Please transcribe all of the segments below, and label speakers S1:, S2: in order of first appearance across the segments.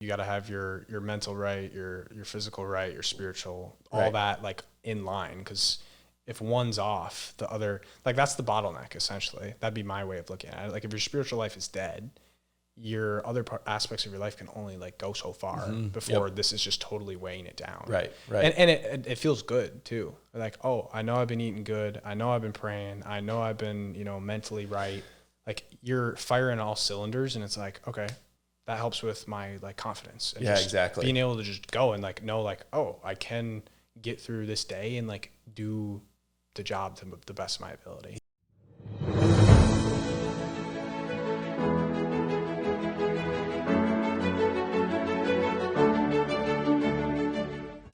S1: you got to have your mental right, your physical right, your spiritual, all that like in line. Because if one's off, the other, like that's the bottleneck essentially. That'd be my way of looking at it. Like if your spiritual life is dead, your other aspects of your life can only like go so far before this is just totally weighing it down.
S2: Right.
S1: And it feels good too. Like, oh, I know I've been eating good. I know I've been praying. I know I've been, mentally right. Like you're firing all cylinders, and it's like, okay, that helps with my like confidence. And
S2: exactly.
S1: Being able to just go and like know like, oh, I can get through this day and like do the job to the best of my ability.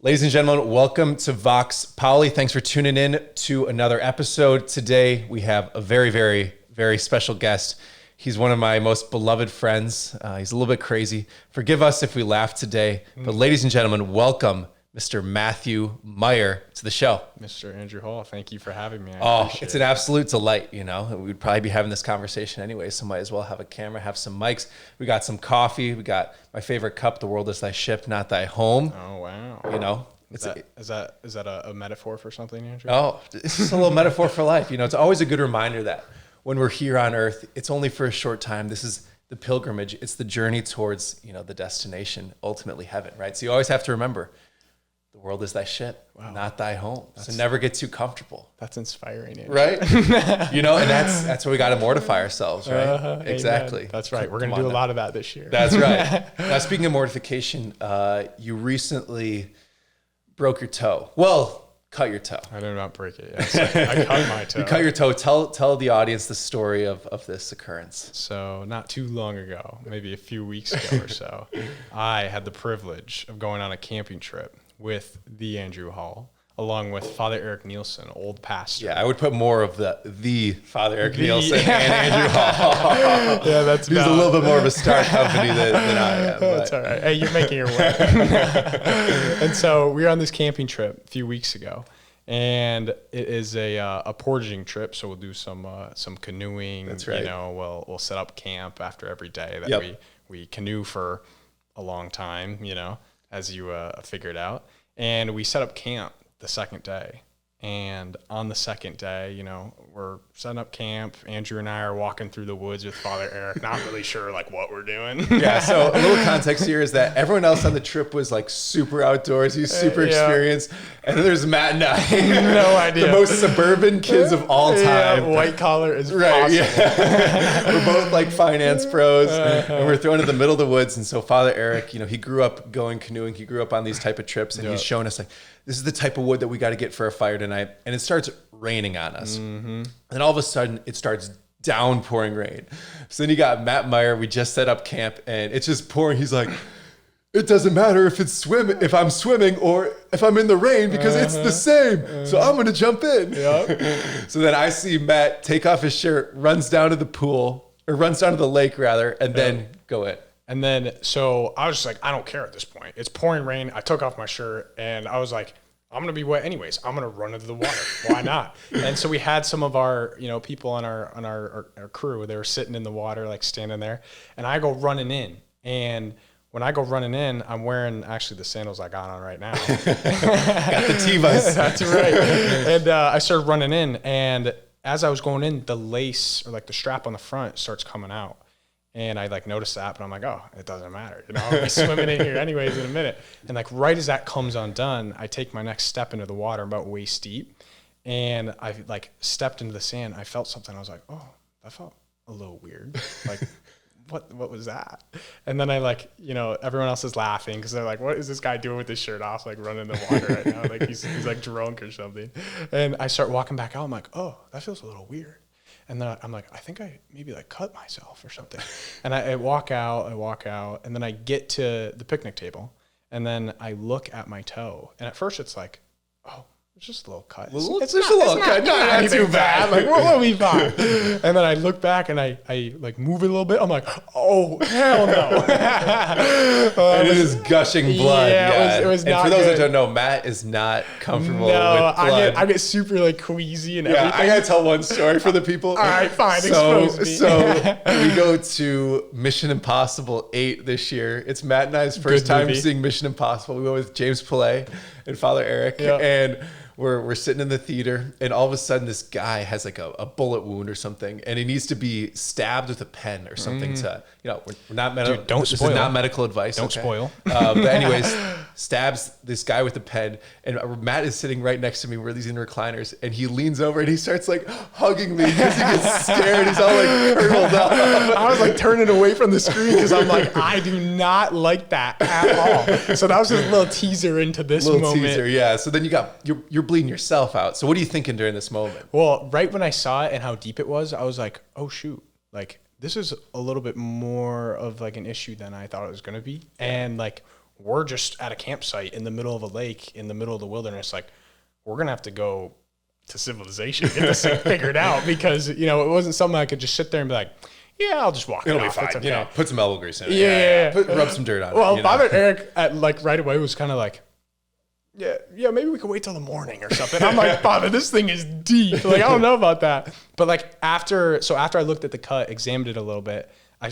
S2: Ladies and gentlemen, welcome to Vox. Pauli, thanks for tuning in to another episode. Today, we have a very, very, very special guest. He's one of my most beloved friends. He's a little bit crazy. Forgive us if we laugh today. But ladies and gentlemen, welcome Mr. Matthew Meyer to the show.
S1: Mr. Andrew Hall, thank you for having me.
S2: It's an absolute delight. We'd probably be having this conversation anyway, so might as well have a camera, have some mics. We got some coffee. We got my favorite cup, the world is thy ship, not thy home.
S1: Oh, wow. Is that a metaphor for something, Andrew?
S2: Oh, it's just a little metaphor for life. It's always a good reminder that when we're here on earth, it's only for a short time. This is the pilgrimage. It's the journey towards, the destination, ultimately heaven, right? So you always have to remember, the world is thy ship, not thy home. So never get too comfortable.
S1: That's inspiring, Andrew.
S2: Right? And that's where we got to mortify ourselves, right? Exactly.
S1: Amen. That's right. We're going to do a lot of that this year.
S2: That's right. Now, speaking of mortification, you recently broke your toe. Well, cut your toe.
S1: I did not break it. I cut my toe.
S2: You cut your toe. Tell the audience the story of this occurrence.
S1: So not too long ago, maybe a few weeks ago or so, I had the privilege of going on a camping trip with the Andrew Hall, along with Father Eric Nielsen, old pastor.
S2: Yeah, I would put more of the Father Eric Nielsen and Andrew Hall.
S1: Yeah, that's
S2: He's a little bit more of a star company than I am.
S1: That's all right. Hey, you're making your way. And so we were on this camping trip a few weeks ago, and it is a portaging trip. So we'll do some canoeing.
S2: That's right.
S1: We'll set up camp after every day that we canoe for a long time. As you figured out, and we set up camp the second day. And on the second day, we're setting up camp. Andrew and I are walking through the woods with Father Eric, not really sure like what we're doing.
S2: Yeah. So a little context here is that everyone else on the trip was like super outdoorsy, super experienced. And then there's Matt and I.
S1: No idea.
S2: The most suburban kids of all time.
S1: Yeah, white collar is
S2: right.
S1: possible.
S2: Yeah. We're both like finance pros and we're thrown in the middle of the woods. And so Father Eric, he grew up going canoeing. He grew up on these type of trips and he's showing us like, this is the type of wood that we got to get for a fire tonight. And it starts raining on us. Mm-hmm. And all of a sudden it starts downpouring rain. So then you got Matt Meyer. We just set up camp and it's just pouring. He's like, it doesn't matter if I'm swimming or if I'm in the rain because it's the same. So I'm going to jump in. Yep. So then I see Matt take off his shirt, runs down to the lake rather, and then go in.
S1: And then, so I was just like, I don't care at this point. It's pouring rain. I took off my shirt and I was like, I'm going to be wet anyways. I'm going to run into the water. Why not? And so we had some of our, people on our crew, they were sitting in the water, like standing there, and I go running in. And when I go running in, I'm wearing actually the sandals I got on right now.
S2: Got the Tevas.
S1: That's right. And I started running in, and as I was going in, the lace or like the strap on the front starts coming out. And I like noticed that, but I'm like, oh, it doesn't matter. I'll be swimming in here anyways in a minute. And like right as that comes undone, I take my next step into the water about waist deep. And I like stepped into the sand. I felt something. I was like, oh, that felt a little weird. Like, what was that? And then I like, everyone else is laughing because they're like, what is this guy doing with his shirt off, like running in the water right now? Like he's like drunk or something. And I start walking back out. I'm like, oh, that feels a little weird. And then I'm like, I think I maybe like cut myself or something. And I walk out, and then I get to the picnic table, and then I look at my toe. And at first it's like, oh, it's just a little cut. It's just a little cut. Not too bad. Like, we'll be fine. And then I look back and I like move it a little bit. I'm like, oh, hell no.
S2: it is gushing blood.
S1: Yeah, it was
S2: and
S1: not
S2: for those
S1: good.
S2: that don't know, Matt is not comfortable
S1: No,
S2: with blood.
S1: I get super like queasy and
S2: Yeah,
S1: everything.
S2: I gotta tell one story for the people.
S1: All right, fine, expose me.
S2: So we go to Mission Impossible 8 this year. It's Matt and I's first
S1: Good
S2: time
S1: movie.
S2: seeing Mission Impossible. We went with James Pauli and Father Eric,
S1: Yeah.
S2: and we're sitting in the theater, and all of a sudden this guy has like a bullet wound or something, and he needs to be stabbed with a pen or something to, we're not medical.
S1: Dude, don't
S2: this
S1: spoil.
S2: is not medical advice.
S1: Don't spoil.
S2: But anyways, stabs this guy with a pen, and Matt is sitting right next to me. We're these in recliners, and he leans over and he starts like hugging me because he gets scared. He's all like curled up.
S1: I was like turning away from the screen because I'm like, I do not like that at all. So that was just a little teaser into this moment.
S2: Teaser, yeah. So then you're bleeding yourself out. So what are you thinking during this moment?
S1: Well, right when I saw it and how deep it was, I was like, oh shoot, like this is a little bit more of like an issue than I thought it was going to be. And like, we're just at a campsite in the middle of a lake, in the middle of the wilderness. Like, we're going to have to go to civilization, get this thing figured out, because, it wasn't something I could just sit there and be like, yeah, I'll just walk.
S2: It'll be
S1: off.
S2: fine.
S1: It's okay.
S2: Put some elbow grease in it.
S1: Yeah.
S2: Rub some dirt on it.
S1: Well, Father Eric right away was kind of like, yeah, maybe we could wait till the morning or something. I'm like, Father, this thing is deep. Like, I don't know about that. But like after I looked at the cut, examined it a little bit, I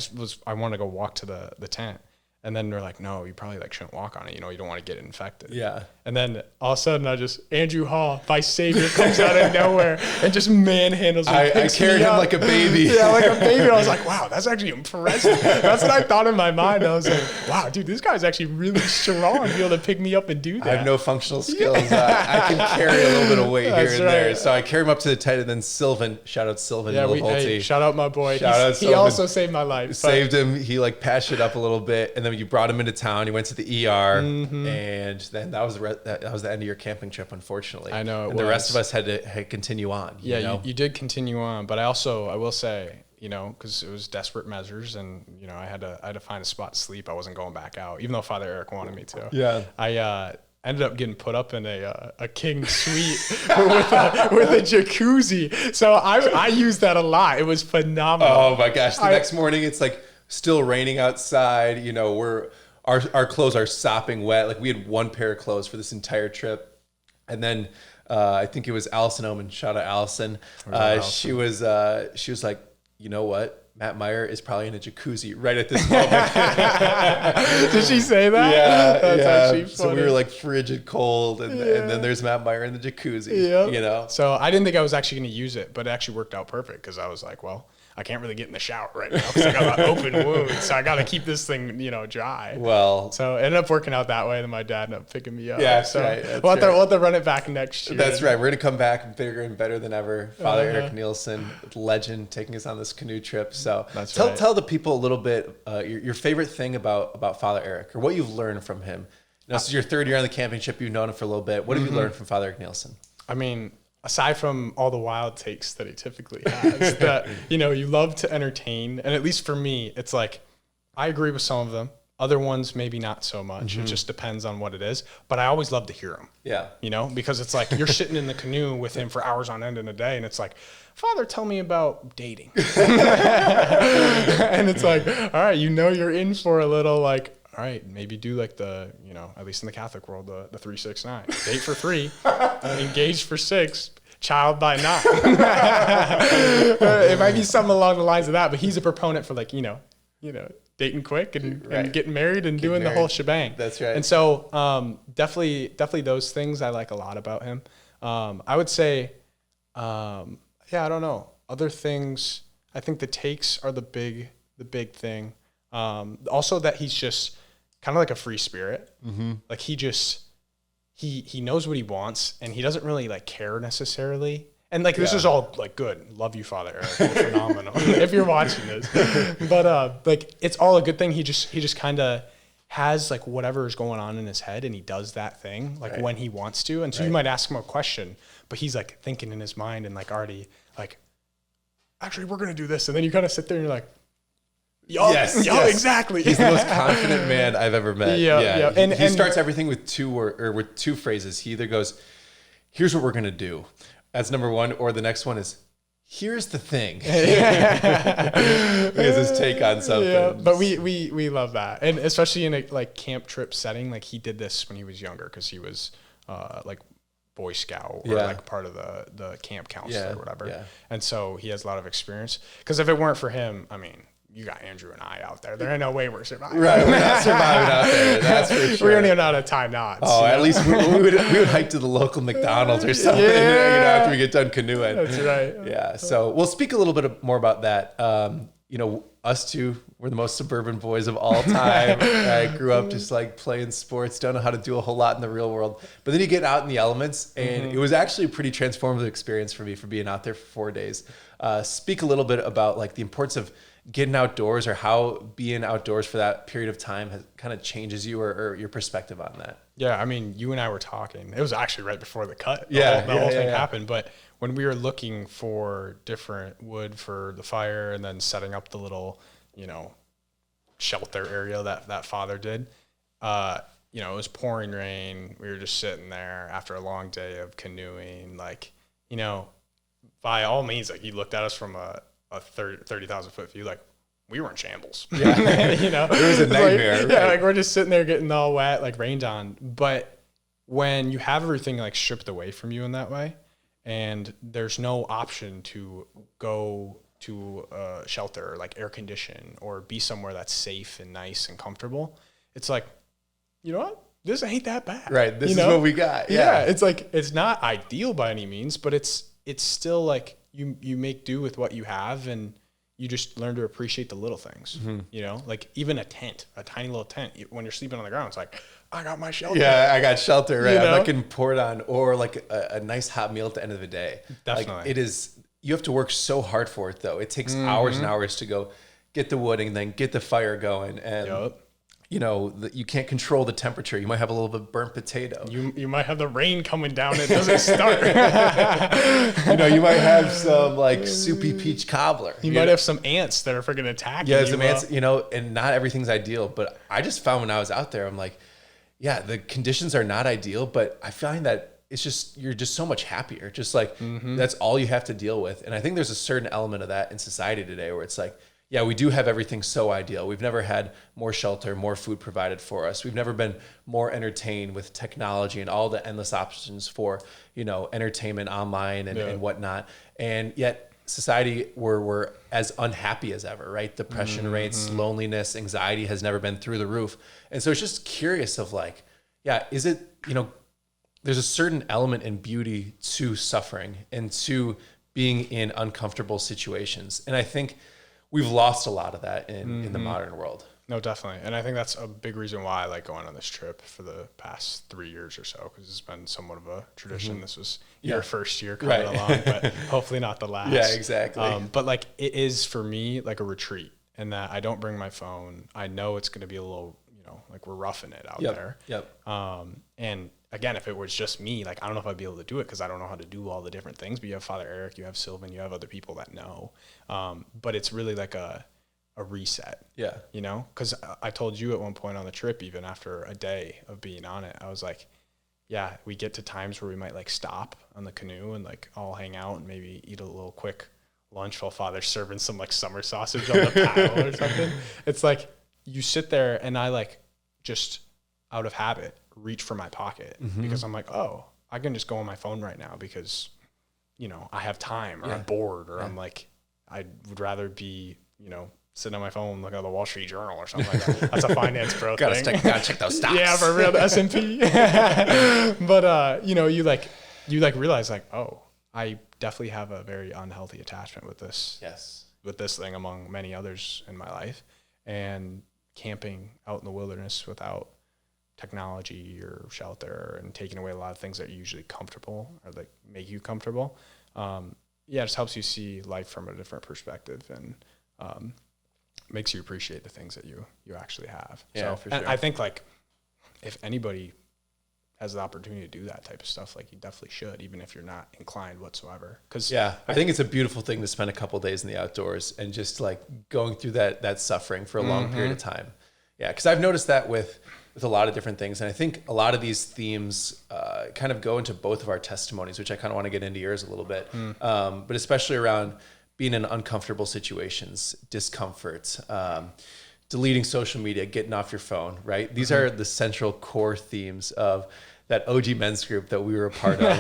S1: wanted to go walk to the tent. And then they're like, no, you probably like shouldn't walk on it. You don't want to get infected.
S2: Yeah.
S1: And then all of a sudden Andrew Hall, my savior, comes out of nowhere and just manhandles me.
S2: I carried him like a baby.
S1: Yeah, like a baby. I was like, wow, that's actually impressive. That's what I thought in my mind. I was like, wow, dude, this guy's actually really strong to be able to pick me up and do that.
S2: I have no functional skills. I can carry a little bit of weight here and there. So I carry him up to the tent, and then Sylvan, shout out Sylvan Milivolti.
S1: Shout out my boy. He
S2: Sylvan.
S1: also saved my life.
S2: Saved him. He like patched it up a little bit, and then you brought him into town. He went to the ER, and then that was the end of your camping trip, unfortunately.
S1: I know.
S2: And the rest of us had to continue on.
S1: Yeah, you did continue on, but I will say, because it was desperate measures, and I had to find a spot to sleep. I wasn't going back out, even though Father Eric wanted me to.
S2: Yeah.
S1: I ended up getting put up in a king suite with a jacuzzi. So I used that a lot. It was phenomenal.
S2: Oh my gosh! The next morning, it's like still raining outside. Our clothes are sopping wet. Like, we had one pair of clothes for this entire trip, and then I think it was Allison Oman. Shout out Allison. She was like, you know what? Matt Meyer is probably in a jacuzzi right at this moment.
S1: Did she say that?
S2: Yeah,
S1: That's actually funny.
S2: So we were like frigid cold, and then there's Matt Meyer in the jacuzzi.
S1: Yep. So I didn't think I was actually going to use it, but it actually worked out perfect, because I was like, well, I can't really get in the shower right now because I got an open wound, so I got to keep this thing, dry.
S2: Well,
S1: so it ended up working out that way, and then my dad ended up picking me up.
S2: Yeah,
S1: so
S2: right.
S1: We'll have to run it back next year.
S2: That's right. We're gonna come back bigger and better than ever. Father Eric Nielsen, legend, taking us on this canoe trip. So tell the people a little bit your favorite thing about Father Eric, or what you've learned from him. This is your third year on the camping trip. You've known him for a little bit. What have you learned from Father Eric Nielsen?
S1: I mean, aside from all the wild takes that he typically has, that, you love to entertain. And at least for me, it's like, I agree with some of them. Other ones, maybe not so much. It just depends on what it is. But I always love to hear them. Yeah. Because it's like, you're sitting in the canoe with him for hours on end in a day. And it's like, Father, tell me about dating. And it's like, all right, you're in for a little like, all right, maybe do like the, at least in the Catholic world, the 3-6-9. Date for 3, engaged for 6, child by 9. It might be something along the lines of that, but he's a proponent for like, dating quick and getting married and doing the whole shebang.
S2: That's right.
S1: And so definitely those things I like a lot about him. I would say, I don't know. Other things, I think the takes are the big thing. Also that he's just kind of like a free spirit. Like he knows what he wants, and he doesn't really like care necessarily. And like, this is all like good. Love you, Father Eric. You're phenomenal. If you're watching this, but like, it's all a good thing. He just kind of has like whatever is going on in his head, and he does that thing like when he wants to. And so you might ask him a question, but he's like thinking in his mind and like already like, actually, we're going to do this. And then you kind of sit there and you're like, yes, exactly.
S2: He's the most confident man I've ever met.
S1: Yeah.
S2: And he starts everything with two phrases. He either goes, here's what we're going to do. That's number one. Or the next one is, here's the thing. He has his take on something.
S1: Yeah, but we love that. And especially in a like camp trip setting, like he did this when he was younger because he was like Boy Scout or like part of the camp council or whatever. Yeah. And so he has a lot of experience. Because if it weren't for him, I mean, you got Andrew and I out there. There ain't no way we're surviving.
S2: Right, we're not surviving out there. That's for sure.
S1: We don't even know how to tie knots.
S2: Oh, at least we would hike to the local McDonald's or something. After we get done canoeing.
S1: That's right.
S2: Yeah. So we'll speak a little bit more about that. Us two, we're the most suburban boys of all time. I grew up just like playing sports, don't know how to do a whole lot in the real world. But then you get out in the elements, and it was actually a pretty transformative experience for me for being out there for 4 days. Speak a little bit about like the importance of getting outdoors, or how being outdoors for that period of time has kind of changes you, or your perspective on that.
S1: Yeah, I mean, you and I were talking. It was actually right before the cut.
S2: The
S1: whole thing happened. But when we were looking for different wood for the fire and then setting up the little, shelter area that father did, it was pouring rain. We were just sitting there after a long day of canoeing. Like, by all means, like he looked at us from a 30,000 foot view, like we were in shambles. Yeah.
S2: It was a nightmare.
S1: Like, yeah, like we're just sitting there getting all wet, like rained on. But when you have everything like stripped away from you in that way, and there's no option to go to a shelter, like air condition, or be somewhere that's safe and nice and comfortable, it's like, you know what? This ain't that bad.
S2: Right. This is what we got.
S1: Yeah. It's like, it's not ideal by any means, but it's still like you make do with what you have, and you just learn to appreciate the little things, like even a tent, a tiny little tent, when you're sleeping on the ground, it's like, I got my shelter.
S2: Yeah, I got shelter, right? I'm not getting poured on, or like a nice hot meal at the end of the day.
S1: Definitely.
S2: Like it is, you have to work so hard for it though. It takes hours and hours to go get the wood and then get the fire going. And you can't control the temperature. You might have a little bit of burnt potato.
S1: You might have the rain coming down. It doesn't start.
S2: You might have some like soupy peach cobbler.
S1: You might have some ants that are freaking attacking you.
S2: Yeah, some ants, and not everything's ideal. But I just found when I was out there, I'm like, yeah, the conditions are not ideal, but I find that it's just, you're just so much happier. Just like, that's all you have to deal with. And I think there's a certain element of that in society today where it's like, yeah, we do have everything so ideal. We've never had more shelter, more food provided for us. We've never been more entertained with technology and all the endless options for, entertainment online and whatnot. And yet society, we're as unhappy as ever, right? Depression rates, loneliness, anxiety has never been through the roof. And so it's just curious of like, yeah, is it, there's a certain element in beauty to suffering and to being in uncomfortable situations. And I think we've lost a lot of that in the modern world.
S1: No, definitely. And I think that's a big reason why I like going on this trip for the past 3 years or so, because it's been somewhat of a tradition. This was your first year coming along, but hopefully not the last.
S2: Yeah, exactly.
S1: But like it is for me like a retreat, in that I don't bring my phone. I know it's going to be a little, like we're roughing it out there.
S2: Yep.
S1: And again, if it was just me, like I don't know if I'd be able to do it because I don't know how to do all the different things. But you have Father Eric, you have Sylvan, you have other people that know. But it's really like a reset.
S2: Yeah.
S1: Because I told you at one point on the trip, even after a day of being on it, I was like, yeah, we get to times where we might like stop on the canoe and like all hang out and maybe eat a little quick lunch while Father's serving some like summer sausage on the paddle or something. It's like you sit there and I like just out of habit reach for my pocket because I'm like, oh, I can just go on my phone right now because, I have time or I'm bored or I'm like, I would rather be, sitting on my phone looking at the Wall Street Journal or something like that. That's a finance pro thing.
S2: Gotta check those stocks.
S1: Yeah, for real, the S&P. But, you realize like, oh, I definitely have a very unhealthy attachment with this.
S2: Yes.
S1: With this thing among many others in my life. And camping out in the wilderness without technology or shelter and taking away a lot of things that are usually comfortable or like make you comfortable. It just helps you see life from a different perspective and makes you appreciate the things that you actually have.
S2: Yeah,
S1: so
S2: for sure.
S1: I think like if anybody has the opportunity to do that type of stuff, like you definitely should, even if you're not inclined whatsoever. Cause
S2: I think it's a beautiful thing to spend a couple of days in the outdoors and just like going through that suffering for a long period of time. Yeah. Cause I've noticed that with with a lot of different things. And I think a lot of these themes kind of go into both of our testimonies, which I kind of want to get into yours a little bit, but especially around being in uncomfortable situations, discomfort, deleting social media, getting off your phone, right? These are the central core themes of that OG men's group that we were a part of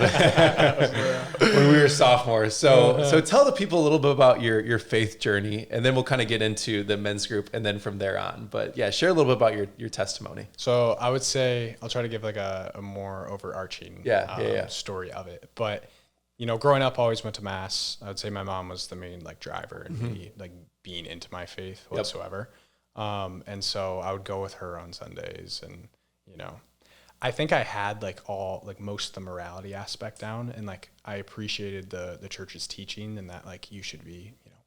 S2: when we were sophomores. So tell the people a little bit about your faith journey, and then we'll kind of get into the men's group and then from there on. But yeah, share a little bit about your testimony.
S1: So I would say I'll try to give like a more overarching story of it. But, you know, growing up, I always went to mass. I would say my mom was the main like driver in me like being into my faith whatsoever. And so I would go with her on Sundays, and, you know, I think I had like most of the morality aspect down, and like I appreciated the church's teaching, and that like you should be, you know,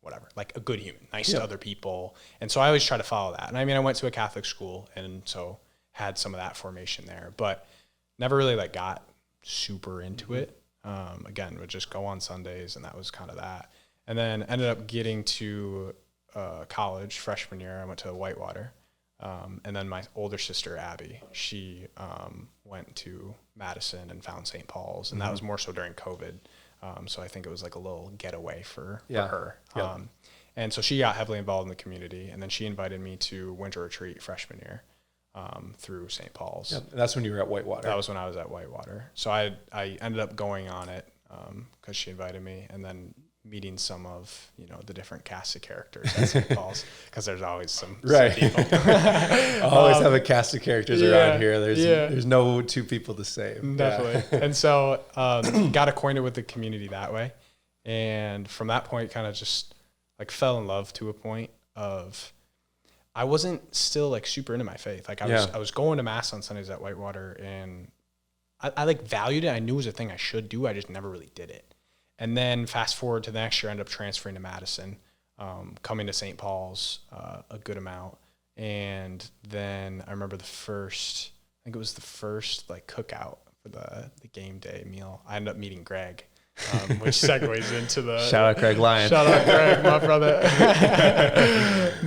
S1: whatever, like a good human, nice to other people. And so I always try to follow that. And I mean, I went to a Catholic school, and so had some of that formation there, but never really like got super into it. Again, would just go on Sundays, and that was kind of that. And then ended up getting to college freshman year. I went to Whitewater. And then my older sister, Abby, she went to Madison and found St. Paul's, and that was more so during COVID. So I think it was like a little getaway for her. Yep. And so she got heavily involved in the community, and then she invited me to winter retreat freshman year through St. Paul's.
S2: Yep. And that's when you were at Whitewater.
S1: That was when I was at Whitewater. So I ended up going on it because she invited me, and then meeting some of, you know, the different cast of characters at St. Paul's, because there's always some people.
S2: Always have a cast of characters around here. There's no two people the same.
S1: Definitely. Yeah. And so got acquainted with the community that way. And from that point, kind of just like fell in love to a point of, I wasn't still like super into my faith. Like I was going to mass on Sundays at Whitewater, and I like valued it. I knew it was a thing I should do. I just never really did it. And then fast forward to the next year, I ended up transferring to Madison, coming to St. Paul's a good amount. And then I remember the first like cookout for the game day meal. I ended up meeting Greg, which segues into the...
S2: Shout out Greg Lyon.
S1: Shout out Greg, my brother.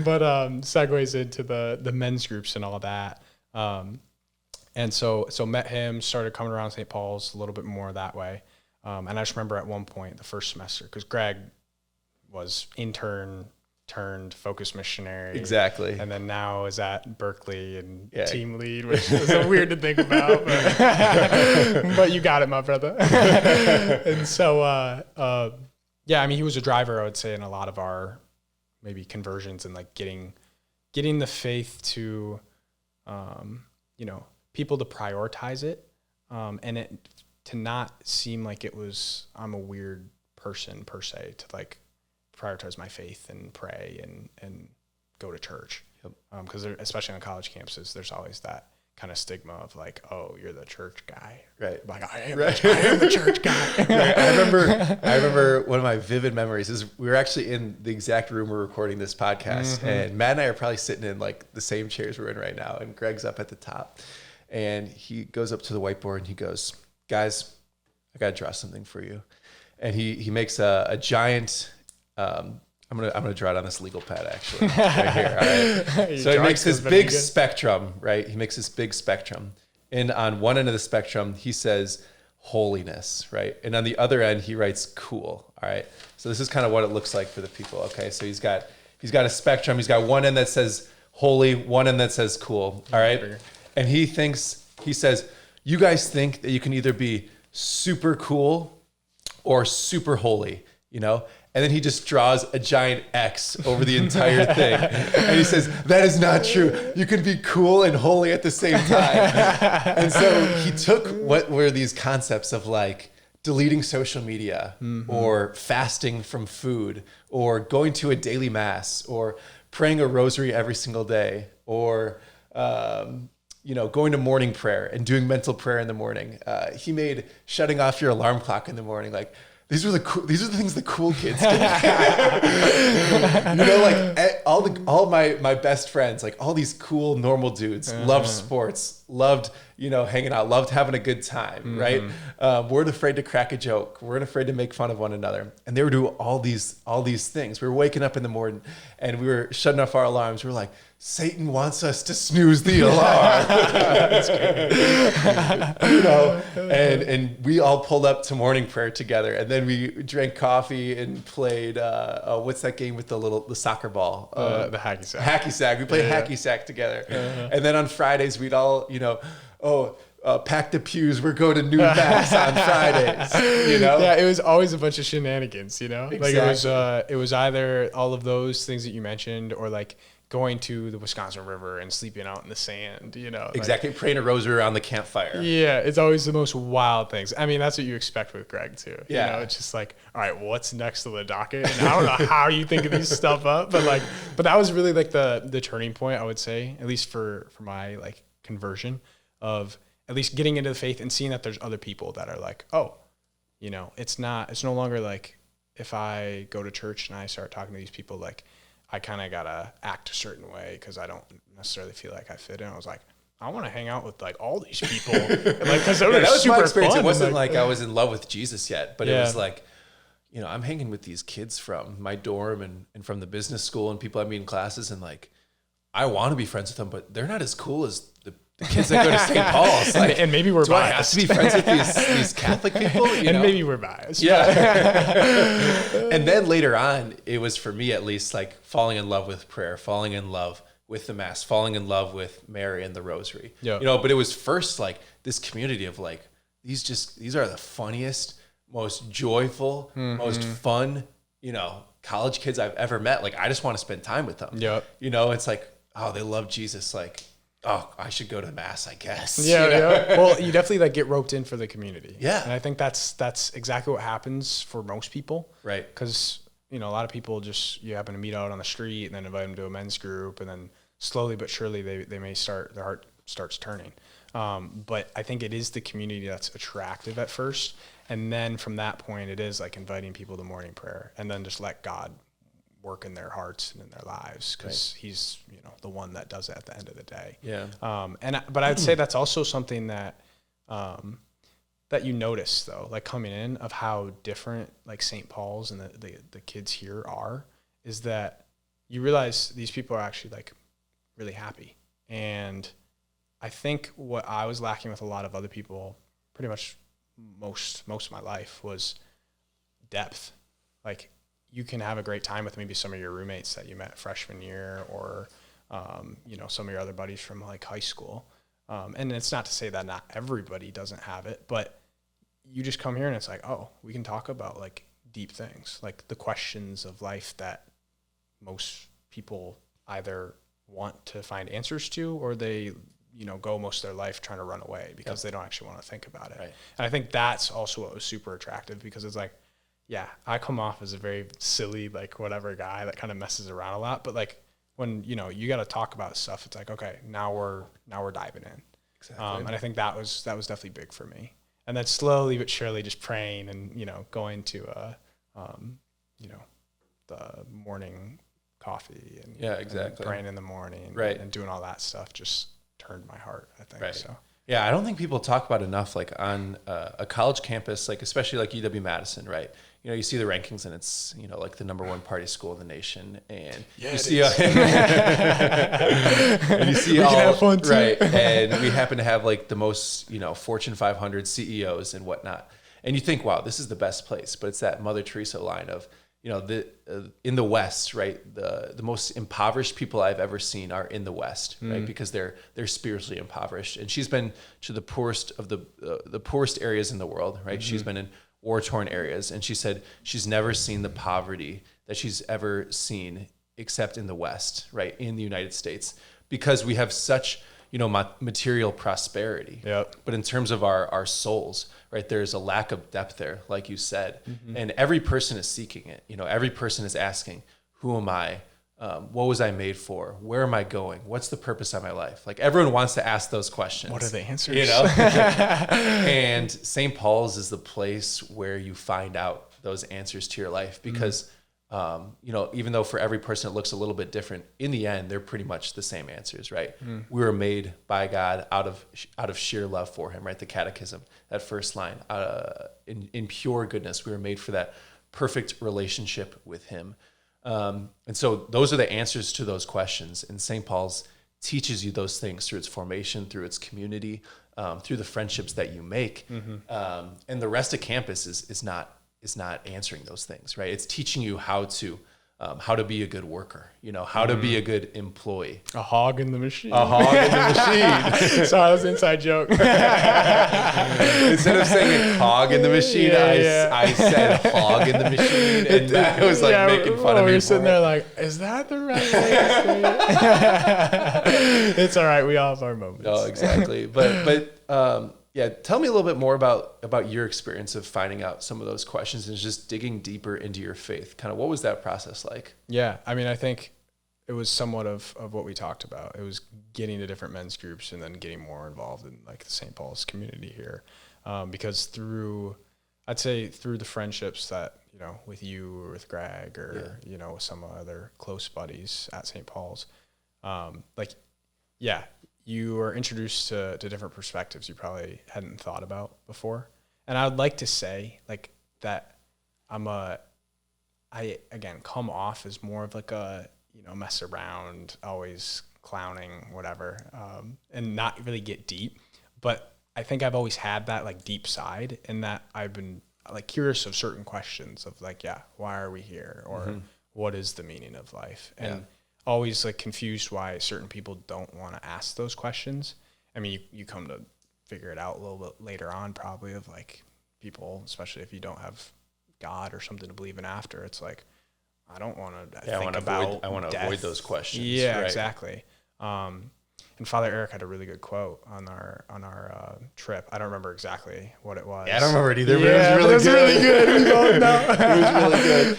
S1: But segues into the men's groups and all that. And so met him, started coming around St. Paul's a little bit more that way. And I just remember at one point, the first semester, because Greg was intern turned focus missionary.
S2: Exactly.
S1: And then now is at Berkeley and team lead, which is weird to think about. But, but you got it, my brother. And so, I mean, he was a driver, I would say, in a lot of our maybe conversions and like getting the faith to, you know, people to prioritize it. And it to not seem like it was, I'm a weird person per se, to like prioritize my faith and pray and go to church. Yep. Because especially on college campuses, there's always that kind of stigma of like, oh, you're the church guy.
S2: Right.
S1: Like, I am the church guy.
S2: Right. I remember one of my vivid memories is we were actually in the exact room we're recording this podcast, and Matt and I are probably sitting in like the same chairs we're in right now, and Greg's up at the top, and he goes up to the whiteboard and he goes, guys, I got to draw something for you. And he makes a giant, I'm gonna draw it on this legal pad actually, right here. All right. So he makes this big spectrum, right? He makes this big spectrum. And on one end of the spectrum, he says holiness, right? And on the other end, he writes cool, all right? So this is kind of what it looks like for the people, okay? So he's got a spectrum. He's got one end that says holy, one end that says cool, all right? And he says, you guys think that you can either be super cool or super holy, you know? And then he just draws a giant X over the entire thing. And he says, that is not true. You can be cool and holy at the same time. And so he took what were these concepts of like deleting social media or fasting from food or going to a daily mass or praying a rosary every single day or, going to morning prayer and doing mental prayer in the morning. He made shutting off your alarm clock in the morning like, these are the things the cool kids do. Like all my best friends, like all these cool normal dudes, loved sports, loved hanging out, loved having a good time, right? Weren't afraid to crack a joke, weren't afraid to make fun of one another, and they were doing all these things. We were waking up in the morning and we were shutting off our alarms. We were like, Satan wants us to snooze the alarm. You know, and we all pulled up to morning prayer together, and then we drank coffee and played what's that game with the soccer ball?
S1: The hacky sack.
S2: Hacky sack. We played hacky sack together. And then on Fridays we'd all, pack the pews. We're going to new mass on Fridays. You know?
S1: Yeah, it was always a bunch of shenanigans, you know?
S2: Exactly.
S1: Like it was either all of those things that you mentioned, or like going to the Wisconsin River and sleeping out in the sand, you know?
S2: Exactly.
S1: Like,
S2: praying a rosary around the campfire.
S1: yeah, it's always the most wild things. I mean, that's what you expect with Greg too.
S2: Yeah.
S1: You know, it's just like, all right, what's next to the docket? And I don't know how you think of these stuff up, but that was really like the turning point, I would say, at least for my like conversion, of at least getting into the faith and seeing that there's other people that are like, oh, you know, it's no longer like if I go to church and I start talking to these people, like I kind of got to act a certain way because I don't necessarily feel like I fit in. I was like, I want to hang out with like all these people. Like, cause that was
S2: super
S1: my
S2: experience.
S1: fun.
S2: It wasn't like I was in love with Jesus yet, but
S1: Yeah.
S2: it was like, you know, I'm hanging with these kids from my dorm and from the business school and people I meet in classes, and like, I want to be friends with them, but they're not as cool as the kids that go to St. Paul's. Like,
S1: and maybe we're
S2: do
S1: biased.
S2: I have to be friends with these Catholic people? You know?
S1: Maybe we're biased.
S2: Yeah. And then later on, it was for me at least like falling in love with prayer, falling in love with the mass, falling in love with Mary and the rosary.
S1: Yeah.
S2: You know, but it was first like this community of like, these are the funniest, most joyful, most fun, you know, college kids I've ever met. Like, I just want to spend time with them.
S1: Yeah.
S2: You know, it's like, oh, they love Jesus. Like, oh, I should go to mass, I guess.
S1: Yeah,
S2: you know?
S1: yeah. Well, you definitely like get roped in for the community.
S2: Yeah.
S1: And I think that's exactly what happens for most people.
S2: Right.
S1: Because, you know, a lot of people just, you happen to meet out on the street and then invite them to a men's group, and then slowly but surely they may their heart starts turning. But I think it is the community that's attractive at first. And then from that point, it is like inviting people to morning prayer, and then just let God work in their hearts and in their lives, because he's, you know, the one that does it at the end of the day.
S2: Yeah.
S1: But I'd say that's also something that that you notice though, like coming in, of how different like St. Paul's and the kids here are, is that you realize these people are actually like really happy. And I think what I was lacking with a lot of other people, pretty much most of my life, was depth. Like, you can have a great time with maybe some of your roommates that you met freshman year, or, you know, some of your other buddies from like high school. And it's not to say that not everybody doesn't have it, but you just come here and it's like, oh, we can talk about like deep things, like the questions of life that most people either want to find answers to, or they, you know, go most of their life trying to run away because they don't actually want to think about it. Right. And I think that's also what was super attractive, because it's like, yeah, I come off as a very silly, like whatever guy that kind of messes around a lot. But like when, you know, you got to talk about stuff, it's like, okay, now we're diving in.
S2: Exactly.
S1: And I think that was definitely big for me. And then slowly but surely just praying and, you know, going to, you know, the morning coffee and, and praying in the morning, and doing all that stuff just turned my heart, I think. Right. So.
S2: Yeah, I don't think people talk about enough, like on a college campus, like especially like UW-Madison, right? You know, you see the rankings and it's, you know, like the #1 party school in the nation, and you see, and you see all, right? And we happen to have like the most, you know, Fortune 500 CEOs and whatnot, and you think, wow, this is the best place, but it's that Mother Teresa line of, you know, in the West, right? The most impoverished people I've ever seen are in the West, right? Because they're spiritually impoverished, and she's been to the poorest of the poorest areas in the world, right? She's been in war-torn areas, and she said she's never seen the poverty that she's ever seen except in the West, right? In the United States, because we have such, you know, material prosperity.
S1: Yep.
S2: But in terms of our souls, right, there's a lack of depth there, like you said. And every person is seeking it. You know, every person is asking, who am I? What was I made for? Where am I going? What's the purpose of my life? Like, everyone wants to ask those questions.
S1: What are the answers?
S2: You know? And St. Paul's is the place where you find out those answers to your life, because you know, even though for every person it looks a little bit different, in the end, they're pretty much the same answers, right? We were made by God out of sheer love for him, right? The catechism, that first line, in pure goodness, we were made for that perfect relationship with him. And so those are the answers to those questions. And St. Paul's teaches you those things through its formation, through its community, through the friendships that you make. And the rest of campus is not answering those things, right? It's teaching you how to be a good worker, how to be a good employee.
S1: A hog in the machine.
S2: A hog in the machine.
S1: Sorry, that was an inside joke.
S2: Instead of saying hog in the machine, I said hog in the machine. And that was like making fun of me.
S1: We were sitting there like, is that the right way to say it? It's all right. We all have our moments.
S2: Oh, exactly. But tell me a little bit more about your experience of finding out some of those questions and just digging deeper into your faith. Kind of what was that process like?
S1: Yeah. I mean, I think it was somewhat of what we talked about. It was getting to different men's groups and then getting more involved in like the St. Paul's community here. Because through the friendships that, with you or with Greg or, with some other close buddies at St. Paul's, you are introduced to different perspectives you probably hadn't thought about before. And I would like to say like that I come off as more of like a, mess around, always clowning, whatever, and not really get deep. But I think I've always had that like deep side, and that I've been like curious of certain questions of like, why are we here? Or what is the meaning of life? And always like confused why certain people don't want to ask those questions. I mean, you come to figure it out a little bit later on, probably, of like people, especially if you don't have God or something to believe in after. It's like, I don't want to think about
S2: I want to avoid those questions.
S1: Yeah, right. Exactly. And Father Eric had a really good quote on our trip. I don't remember exactly what it was.
S2: Yeah, I don't remember it either, but it was really good.
S1: We both know. It was really good.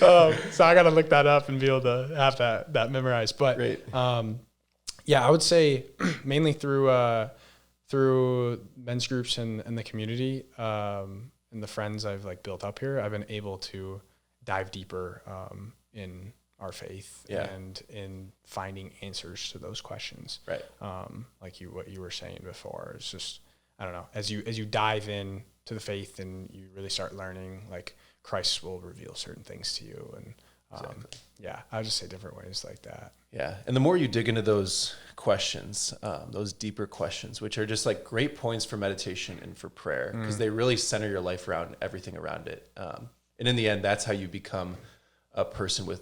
S1: So I got to look that up and be able to have that memorized. But
S2: Great.
S1: I would say mainly through men's groups and the community and the friends I've like built up here, I've been able to dive deeper in our faith and in finding answers to those questions.
S2: Right.
S1: What you were saying before, it's just, I don't know, as you dive in to the faith and you really start learning, like Christ will reveal certain things to you. And I would just say different ways like that.
S2: Yeah. And the more you dig into those questions, those deeper questions, which are just like great points for meditation and for prayer, because they really center your life around everything around it. And in the end, that's how you become a person with,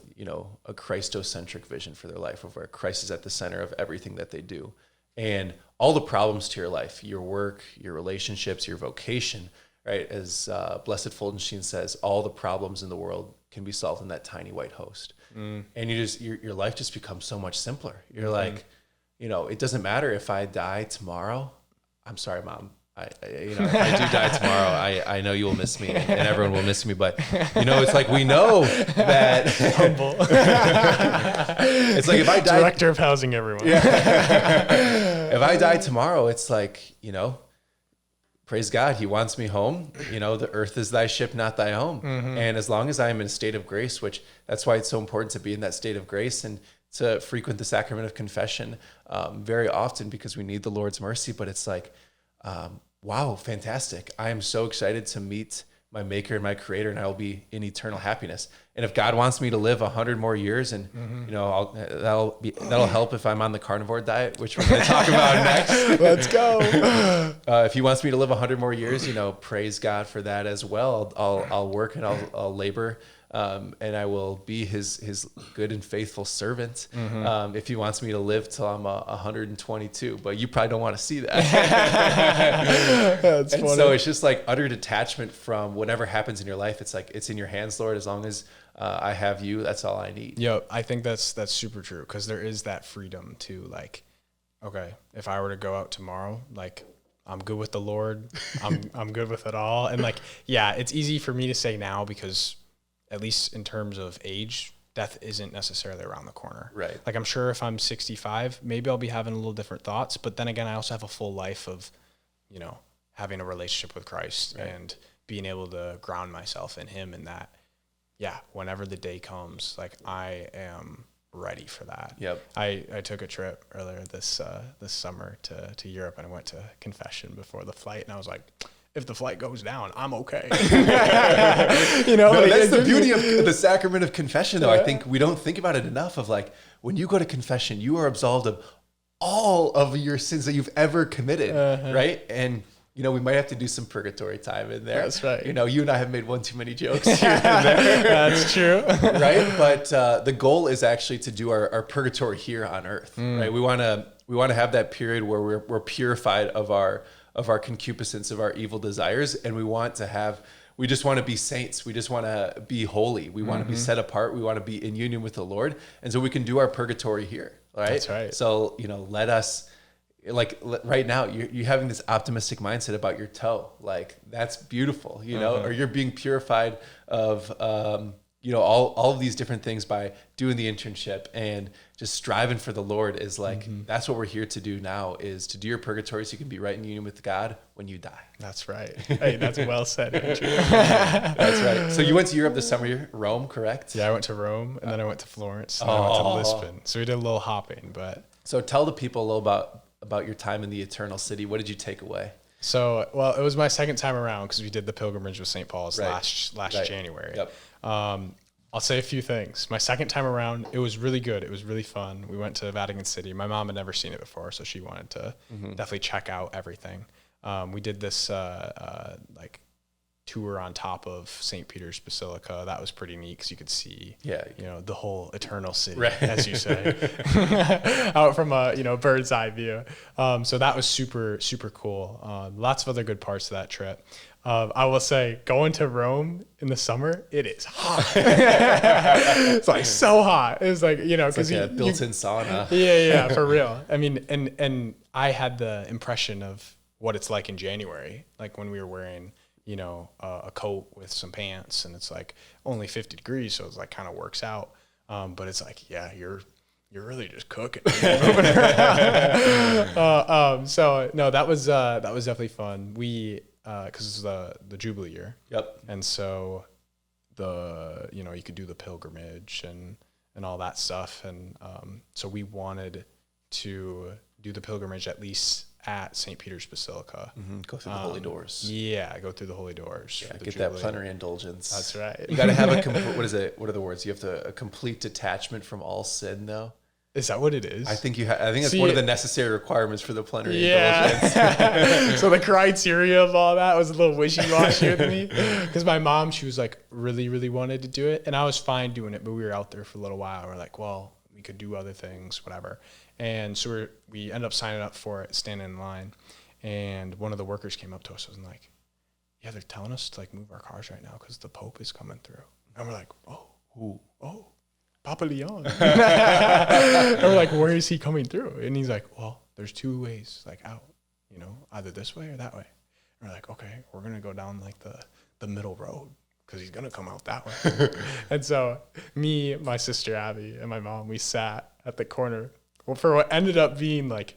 S2: a Christocentric vision for their life, of where Christ is at the center of everything that they do. And all the problems to your life, your work, your relationships, your vocation, right? As Blessed Fulgenstein says, all the problems in the world can be solved in that tiny white host. And your life just becomes so much simpler. You're like, it doesn't matter if I die tomorrow. I'm sorry, Mom. If I do die tomorrow, I know you will miss me and everyone will miss me. But, it's like, we know that.
S1: Humble.
S2: It's like if I die.
S1: Director of housing, everyone.
S2: Yeah. If I die tomorrow, it's like, praise God, he wants me home. The earth is thy ship, not thy home. And as long as I am in a state of grace, which that's why it's so important to be in that state of grace and to frequent the sacrament of confession very often, because we need the Lord's mercy. But it's like, wow, fantastic. I am so excited to meet my maker and my creator, and I will be in eternal happiness. And if God wants me to live 100 more years, and that'll help if I'm on the carnivore diet, which we're going to talk about next.
S1: Let's go.
S2: If he wants me to live 100 more years, praise God for that as well. I'll work and I'll labor. And I will be his good and faithful servant if he wants me to live till I'm 122. But you probably don't want to see that.
S1: That's
S2: and
S1: funny.
S2: so it's just like utter detachment from whatever happens in your life. It's like, it's in your hands, Lord. As long as I have you, that's all I need.
S1: Yo, I think that's super true, because there is that freedom to like, okay, if I were to go out tomorrow, like, I'm good with the Lord. I'm good with it all. And like, it's easy for me to say now, because at least in terms of age, death isn't necessarily around the corner.
S2: Right.
S1: Like, I'm sure if I'm 65, maybe I'll be having a little different thoughts. But then again, I also have a full life of, having a relationship with Christ and being able to ground myself in him, and that, whenever the day comes, like, I am ready for that.
S2: Yep.
S1: I took a trip earlier this summer to Europe, and I went to confession before the flight, and I was like, if the flight goes down, I'm okay.
S2: No, like, that's the beauty of the sacrament of confession, though. I think we don't think about it enough of like, when you go to confession, you are absolved of all of your sins that you've ever committed, right? And, we might have to do some purgatory time in there.
S1: That's right.
S2: You and I have made one too many jokes here and there.
S1: That's true.
S2: Right? But the goal is actually to do our purgatory here on earth, right? We want to have that period where we're purified of our concupiscence, of our evil desires, and we just want to be saints. We just want to be holy. We want to be set apart. We want to be in union with the Lord. And so we can do our purgatory here, right?
S1: That's right.
S2: So, let us, right now, you're having this optimistic mindset about your toe. Like, that's beautiful, or you're being purified of, all of these different things by doing the internship and just striving for the Lord is like, that's what we're here to do now, is to do your purgatory so you can be right in union with God when you die.
S1: That's right. Hey, that's well said, Andrew.
S2: That's right. So you went to Europe this summer, Rome, correct?
S1: Yeah, I went to Rome, and then I went to Florence, and then I went to Lisbon. So we did a little hopping, but...
S2: So tell the people a little about your time in the Eternal City. What did you take away?
S1: So, well, it was my second time around because we did the pilgrimage with St. Paul's last January.
S2: Yep.
S1: I'll say a few things. My second time around, it was really good. It was really fun. We went to Vatican City. My mom had never seen it before, so she wanted to definitely check out everything. We did this tour on top of St. Peter's Basilica. That was pretty neat because you could see, the whole Eternal City, as you say, out from a bird's eye view. So that was super, super cool. Lots of other good parts of that trip. I will say, going to Rome in the summer, it is hot. It's like so hot. It's like,
S2: because like a built-in sauna.
S1: Yeah, for real. I mean, and I had the impression of what it's like in January, like when we were wearing, a coat with some pants, and it's like only 50 degrees, so it's like kind of works out. But it's like, yeah, you're really just cooking. So no, that was definitely fun. We because it's the Jubilee year.
S2: Yep.
S1: And so you could do the pilgrimage and all that stuff. And so we wanted to do the pilgrimage at least at St. Peter's Basilica.
S2: Go through the holy doors.
S1: Yeah, go through the holy doors.
S2: Yeah, get that plenary indulgence.
S1: That's right.
S2: You got to have what is it? What are the words? You have a complete detachment from all sin, though.
S1: Is that what it is?
S2: I think I think that's one of the necessary requirements for the plenary indulgence.
S1: So the criteria of all that was a little wishy-washy with me, because my mom, she was like really, really wanted to do it, and I was fine doing it, but we were out there for a little while. We're like, well, we could do other things, whatever. And so we ended up signing up for it, standing in line, and one of the workers came up to us and was like, yeah, they're telling us to like move our cars right now because the Pope is coming through. And we're like, oh, Papa Leon. And we're like, where is he coming through? And he's like, well, there's two ways like out, either this way or that way. And we're like, okay, we're going to go down like the middle road because he's going to come out that way. And so me, my sister Abby, and my mom, we sat at the corner for what ended up being like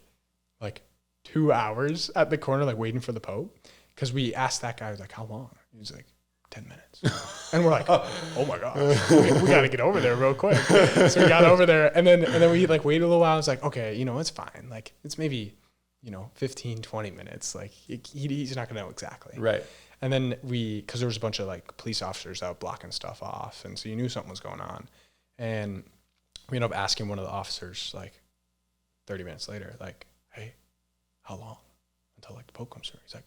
S1: 2 hours at the corner, like waiting for the Pope. Because we asked that guy, like, how long? He was like, 10 minutes. And we're like, oh my God, we got to get over there real quick. So we got over there, and then we like waited a little while. I was like, okay, it's fine. Like it's maybe, 15, 20 minutes. Like he's not going to know exactly.
S2: Right.
S1: And then because there was a bunch of like police officers out blocking stuff off. And so you knew something was going on. And we ended up asking one of the officers like 30 minutes later, like, hey, how long until like the Pope comes through? He's like,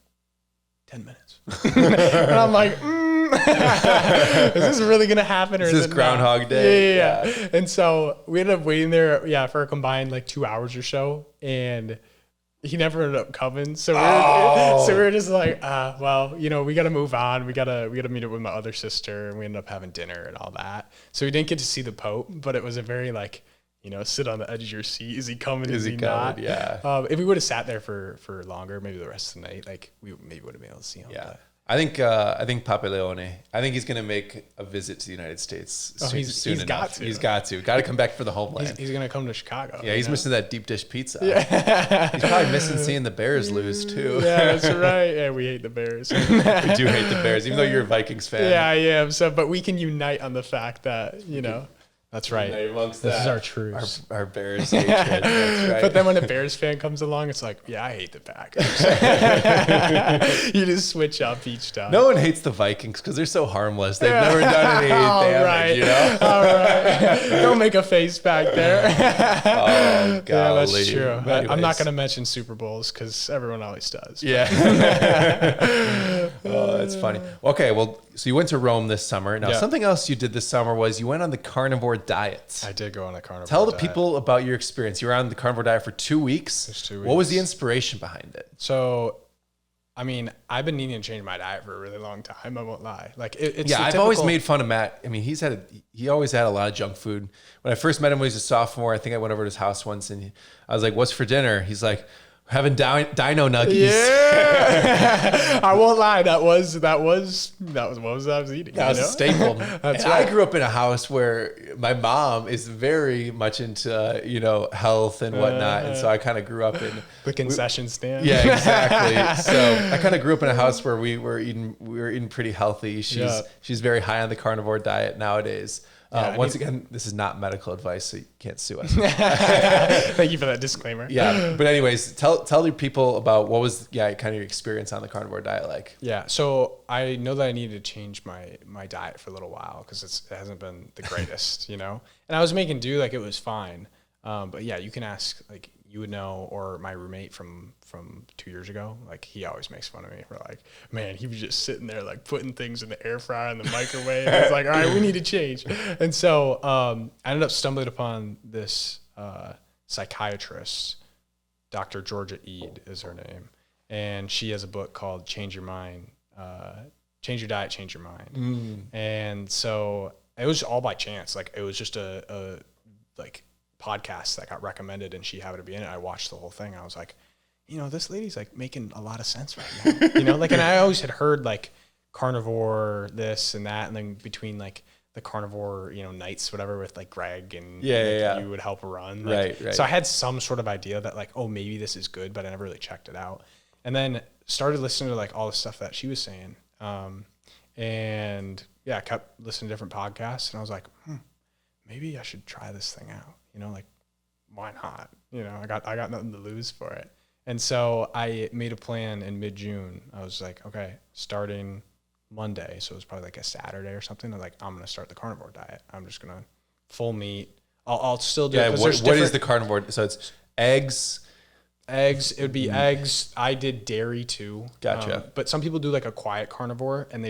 S1: 10 minutes. And I'm like, is this really going to happen? Or
S2: is this Groundhog Day?
S1: Yeah. And so we ended up waiting there, for a combined like 2 hours or so. And he never ended up coming. So we were just like, well, we got to move on. We got to meet up with my other sister, and we ended up having dinner and all that. So we didn't get to see the Pope, but it was a very like, sit on the edge of your seat. Is he coming? Is he not?
S2: Yeah.
S1: If we would have sat there for longer, maybe the rest of the night, like we maybe would have been able to see him.
S2: Yeah. But. I think Papa Leone, he's going to make a visit to the United States soon enough. He's got to come back for the homeland.
S1: He's going to come to Chicago.
S2: Yeah, he's missing that deep dish pizza. Yeah. He's probably missing seeing the Bears lose too.
S1: Yeah, that's right. Yeah, we hate the Bears.
S2: We do hate the Bears, even though you're a Vikings fan.
S1: Yeah, I am. So, but we can unite on the fact that, That's right.
S2: Amongst
S1: this
S2: that,
S1: is our truce.
S2: Our Bears hatred. That's right.
S1: But then when a Bears fan comes along, it's like, yeah, I hate the Packers. You just switch up each time.
S2: No one hates the Vikings because they're so harmless. They've never done any damage, you know?
S1: All right. Don't make a face back there.
S2: Oh, golly.
S1: Yeah, that's true.
S2: Anyways.
S1: I'm not going to mention Super Bowls because everyone always does.
S2: Yeah. Oh, that's funny. Okay, well, so you went to Rome this summer. Now, something else you did this summer was you went on the carnivore diet.
S1: I did go on a carnivore
S2: Tell
S1: diet.
S2: the people about your experience. You were on the carnivore diet for 2 weeks.
S1: It's 2 weeks.
S2: What was the inspiration behind it?
S1: So, I mean, I've been needing to change my diet for a really long time. I won't lie. Like, it's
S2: yeah, I've always made fun of Matt. I mean, he always had a lot of junk food. When I first met him when he was a sophomore, I think I went over to his house once and I was like, "What's for dinner?" He's like, "Having dino nuggies."
S1: Yeah, I won't lie. That was what was I was eating.
S2: That was a staple.
S1: That's
S2: right. I grew up in a house where my mom is very much into health and whatnot, and so I kind of grew up in
S1: the concession stand.
S2: Yeah, exactly. So I kind of grew up in a house where we were eating pretty healthy. She's very high on the carnivore diet nowadays. Once again, this is not medical advice, so you can't sue us.
S1: Thank you for that disclaimer.
S2: Yeah, but anyways, tell your people about what was kind of your experience on the carnivore diet like.
S1: Yeah, so I know that I needed to change my diet for a little while because it hasn't been the greatest, And I was making do, like it was fine. But yeah, you can ask, like you would know, or my roommate from 2 years ago, like he always makes fun of me for like, man, he was just sitting there like putting things in the air fryer and the microwave. It's like, all right, we need to change. And so I ended up stumbling upon this psychiatrist, Dr. Georgia Eid is her name. And she has a book called Change Your Mind, Change Your Diet, Change Your Mind. And so it was all by chance. Like it was just a podcast that got recommended and she happened to be in it. I watched the whole thing. I was like, this lady's like making a lot of sense right now, and I always had heard like carnivore this and that. And then between like the carnivore, nights, whatever, with like Greg and you would help run. Like, right. So I had some sort of idea that like, oh, maybe this is good, but I never really checked it out. And then started listening to like all the stuff that she was saying. And yeah, I kept listening to different podcasts and I was like, maybe I should try this thing out. Like, why not? I got nothing to lose for it. And so I made a plan in mid-June. I was like, okay, starting Monday, so it was probably like a Saturday or something. I'm like, I'm going to start the carnivore diet. I'm just going to full meat. I'll still do it.
S2: What is the carnivore? So it's eggs.
S1: It would be eggs. I did dairy too.
S2: Gotcha.
S1: But some people do like a quiet carnivore and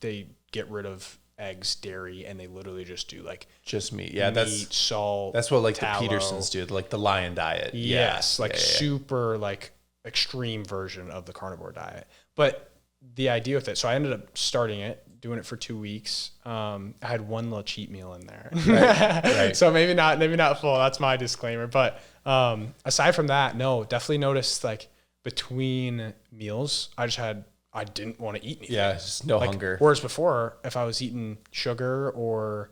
S1: they get rid of eggs, dairy, and they literally just do like
S2: just meat. Yeah,
S1: meat, salt.
S2: That's what like
S1: tallow.
S2: the Petersons do, like the lion diet.
S1: Yes, super like extreme version of the carnivore diet. But the idea with it, so I ended up starting it, doing it for 2 weeks. I had one little cheat meal in there. Right. So maybe not full. That's my disclaimer. But aside from that, no, definitely noticed like between meals, I didn't want to eat anything.
S2: Yeah, just no hunger.
S1: Whereas before, if I was eating sugar or,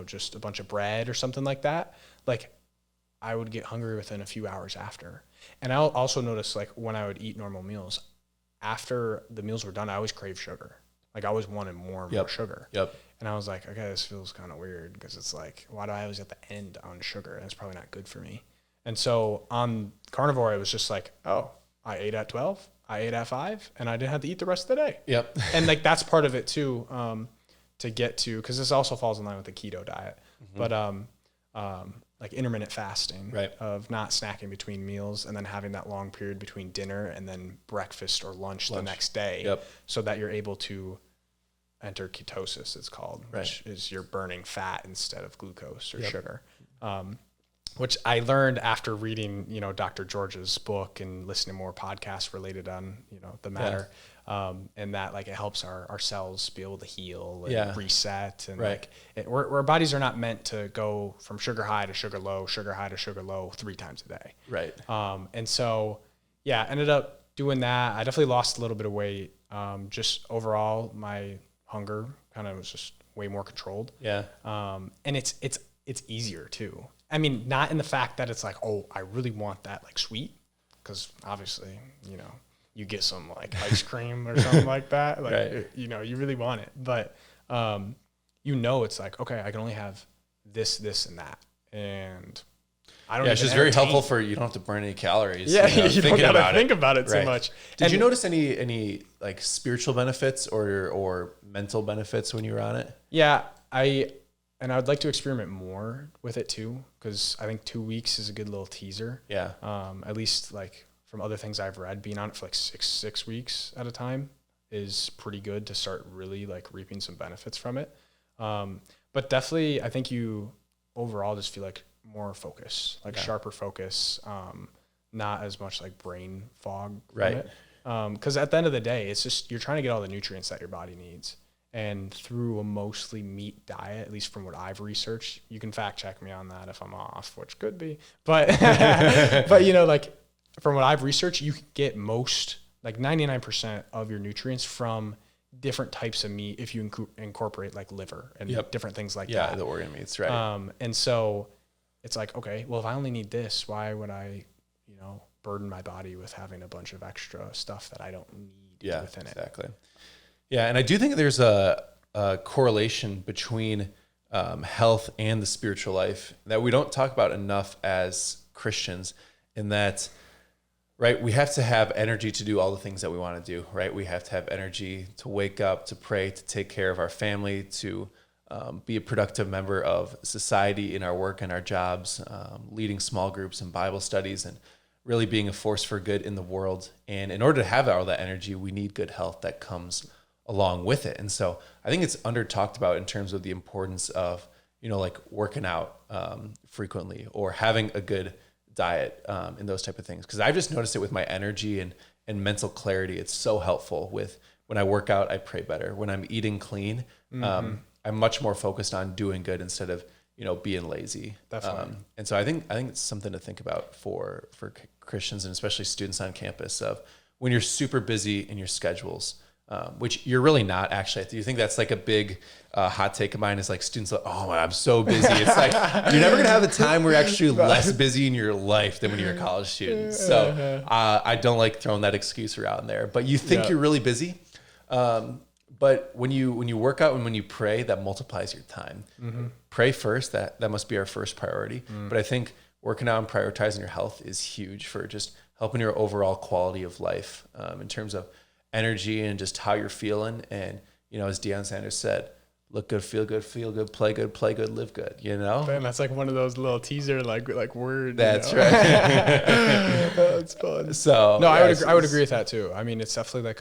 S1: just a bunch of bread or something like that, like I would get hungry within a few hours after. And I'll also notice like when I would eat normal meals, after the meals were done, I always crave sugar. Like I always wanted more and more sugar.
S2: Yep.
S1: And I was like, okay, this feels kind of weird because it's like, why do I always at the end on sugar? And it's probably not good for me. And so on carnivore, it was just like, oh, I ate at 12. I ate at 5 and I didn't have to eat the rest of the day.
S2: Yep.
S1: And like, that's part of it too, to get to, cause this also falls in line with the keto diet, but, like intermittent fasting,
S2: right,
S1: of not snacking between meals and then having that long period between dinner and then breakfast or lunch. The next day, so that you're able to enter ketosis, it's called, which is you're burning fat instead of glucose or sugar. Which I learned after reading, Dr. George's book and listening to more podcasts related on, the matter. And that like, it helps our cells be able to heal and reset. And like our bodies are not meant to go from sugar high to sugar low, sugar high to sugar low 3 times a day.
S2: Right.
S1: And so, ended up doing that. I definitely lost a little bit of weight. Just overall, my hunger kind of was just way more controlled. Yeah. And it's easier too. I mean, not in the fact that it's like, oh, I really want that like sweet, because obviously, you get some like ice cream or something like that, like you really want it. But it's like, okay, I can only have this, and that. And I don't
S2: it's just very helpful for, you don't have to burn any calories.
S1: Yeah, you don't gotta think about it too much.
S2: Did you notice any like spiritual benefits or mental benefits when you were on it?
S1: Yeah, I would like to experiment more with it too, because I think 2 weeks is a good little teaser.
S2: Yeah.
S1: At least like from other things I've read, being on it for like six weeks at a time is pretty good to start really like reaping some benefits from it. But definitely, I think you overall just feel like more focus, like sharper focus, not as much like brain fog from it. Because at the end of the day, it's just you're trying to get all the nutrients that your body needs. And through a mostly meat diet, at least from what I've researched, you can fact check me on that if I'm off, which could be. But but you know, like from what I've researched, you can get most, like 99% of your nutrients from different types of meat if you incorporate like liver and different things like that.
S2: Yeah, the organ meats, right.
S1: And so it's like, okay, well, if I only need this, why would I, you know, burden my body with having a bunch of extra stuff that I don't need within it?
S2: Exactly. Yeah, and I do think there's a correlation between health and the spiritual life that we don't talk about enough as Christians, in that, right, we have to have energy to do all the things that we want to do, right? We have to have energy to wake up, to pray, to take care of our family, to be a productive member of society in our work and our jobs, leading small groups and Bible studies, and really being a force for good in the world. And in order to have all that energy, we need good health that comes along with it. And so I think it's under talked about in terms of the importance of, you know, like working out frequently or having a good diet and those type of things. Because I've just noticed it with my energy and mental clarity. It's so helpful with when I work out, I pray better. When I'm eating clean, I'm much more focused on doing good instead of, you know, being lazy.
S1: Definitely.
S2: And so I think it's something to think about for Christians and especially students on campus, of when you're super busy in your schedules, which you're really not actually. Do you think that's like a big hot take of mine, is like students like, oh, I'm so busy. It's like, you're never going to have a time where you're actually less busy in your life than when you're a college student. So I don't like throwing that excuse around there, but you think you're really busy. But when you work out and when you pray, that multiplies your time. Pray first. That must be our first priority. But I think working out and prioritizing your health is huge for just helping your overall quality of life, in terms of energy and just how you're feeling. And, you know, as Deion Sanders said, look good, feel good, play good, live good, you know?
S1: Man, that's like one of those little teaser like words.
S2: That's
S1: you know?
S2: right.
S1: That's fun.
S2: So
S1: no, I would agree with that too. I mean, it's definitely like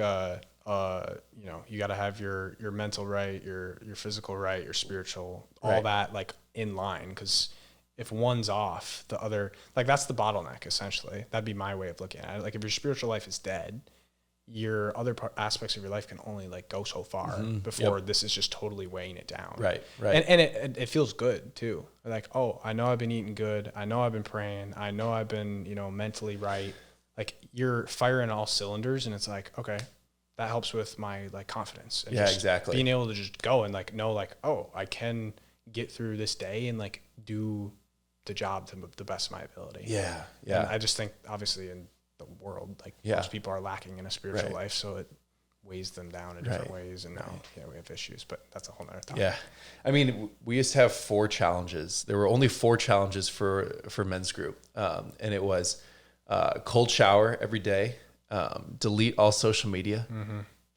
S1: you know, you got to have your mental right, your physical right, your spiritual, all that like in line. Because if one's off, the other, like that's the bottleneck essentially. That'd be my way of looking at it. Like if your spiritual life is dead, your other aspects of your life can only like go so far before this is just totally weighing it down. Right. And it feels good too. Like, oh, I know I've been eating good. I know I've been praying. I know I've been, you know, mentally right. Like you're firing all cylinders, and it's like, okay, that helps with my like confidence. And
S2: exactly.
S1: Being able to just go and like know like, oh, I can get through this day and like do the job to the best of my ability. Yeah. And I just think obviously in the world, like most people are lacking in a spiritual life, so it weighs them down in different ways. And now we have issues, but that's a whole nother topic. Yeah.
S2: I mean, we used to have 4 challenges. There were only 4 challenges for men's group. And it was cold shower every day, delete all social media,